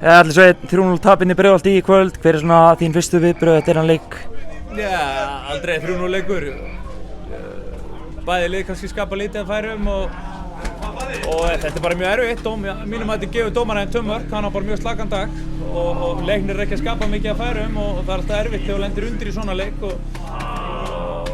Allir Sveinn, 3-0 tapinn í Breiðholti í kvöld. Hver svona þín fyrstu viðbrögð eftir þennan leik? Já, aldrei 3-0 leikur. Bæði lið kannski skapa lítið af færum og þetta bara mjög erfitt. Mínum að þetta gefur dómarinn 2 mörk, hann á bara mjög slakan dag og Leiknir ekki að skapa mikið af færum og það alltaf erfitt þegar þú lendir undir í svona leik og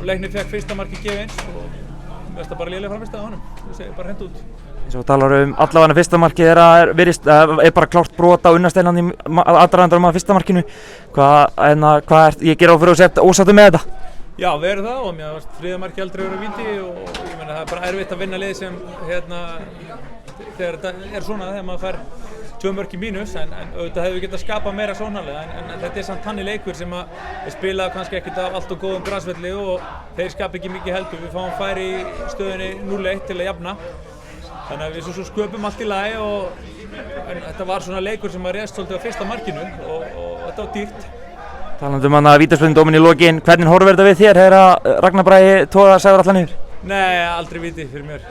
Leiknir fekk fyrsta markið gefins og mér finnst það bara léleg frammistaða á honum. Ég segi bara hent út. Eins og talar allavega fyrsta markið er bara klárt brot á unnasteinan í aðdragandanum að fyrsta markinu. Ég ger á fyrir að setja ósáttur með þetta. Já, við erum það og mér finnst þriðja markið aldrei verið víti og ég meina það er bara erfitt að vinna lið sem þegar þetta er svona þegar maður fær 2 mörk í mínus en auðvitað hefur við getað skapað meira sóknarlega en þetta er samt þannig leikur sem að spila kannski ekkert af allt og góðum grasvelli og þeir skapa ekki mikið heldur. Við fáum færi í stöðunni 0-1 til að jafna. Þannig að við svo sköpum allt í lagi en þetta var svona leikur sem að réðst svolítið á fyrsta markinu og þetta var dýrt. Talandi hann að vítaspyrnudóminn í lokin, hvernig horfir þetta við þér þegar Ragnar Bragi togar Sævar allan niður? Nei, aldrei víti fyrir mér.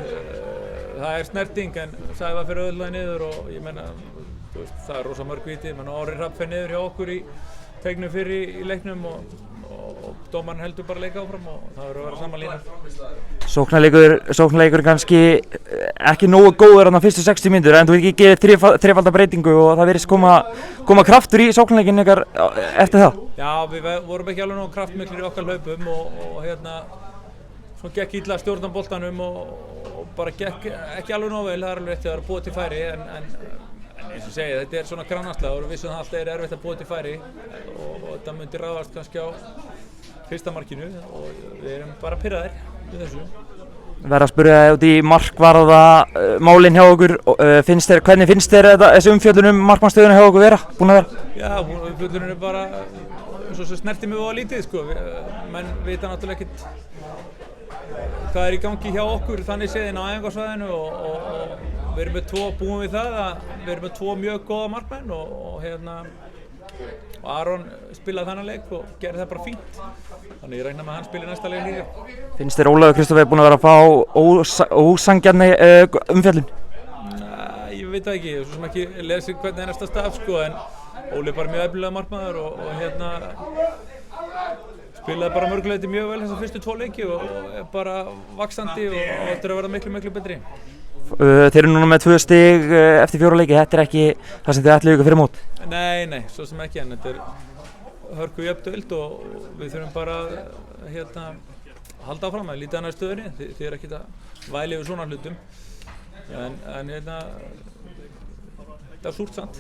Það er snerting en Sævar fyrir auðvitað niður og ég meina, það er rosa mörg víti. Orri Hrafn fer niður hjá okkur í teiknum fyrir í leiknum og dómarinn heldur bara að leika áfram og það verður að vera sama lína. Sóknarleikur kannski ekki nógu góður þarna fyrstu 60 mínútur en þú veit ekki gerir þrefalda breytingu og það virðist koma kraftur í sóknarleikin ykkar eftir það? Já, við vorum ekki alveg nógu kraftmiklir í okkar hlaupum og svo gekk illa að stjórna boltanum og bara gekk ekki alveg nógu vel, það er alveg rétt að það er búið til færi en eins og segja, þetta er svona grannaslega og við vissum að alltaf er erfitt að búið til færi og þetta myndi ráðast kannski á fyrsta markinu og við erum bara pirraðir við þessu. Verð að spyrja út í markvarða málin hjá okkur, hvernig finnst þér þessi umfjöllun markmannstöðuna hjá okkur búin að vera? Já, umfjöllun er bara eins og svo snerti mig á lítið sko, menn vita náttúrulega ekkert hvað er í gangi hjá okkur þannig séð inn á æfingasvæðinu og við erum með búin við það að við erum með 2 mjög góða markmenn og Aron spilaði þennan leik og gerði það bara fínt. Þannig ég regna með að hann spili næsta leik líka. Finnst þér Ólafur Kristófer búinn að vera að fá ósanngjarna umfjöllun? Nei, ég veit það ekki. Svo sem ekki lesi hvernig einasta staf sko en Óli er bara mjög efnilega markmaður og spilaði bara mörguleiti mjög vel þessar fyrstu 2 leiki og er bara vaxandi og ættir að verða miklu betri. Þeir eru núna með 2 stig eftir 4 leiki, þetta er ekki það sem þið ætluðu ykkur fyrir mót? Nei, svo sem ekki en þetta er hörku jöfn deild og við þurfum bara að halda áfram að líta hana í stöðunni, þið er ekkert að væli yfir svona hlutum en þetta er súrt samt,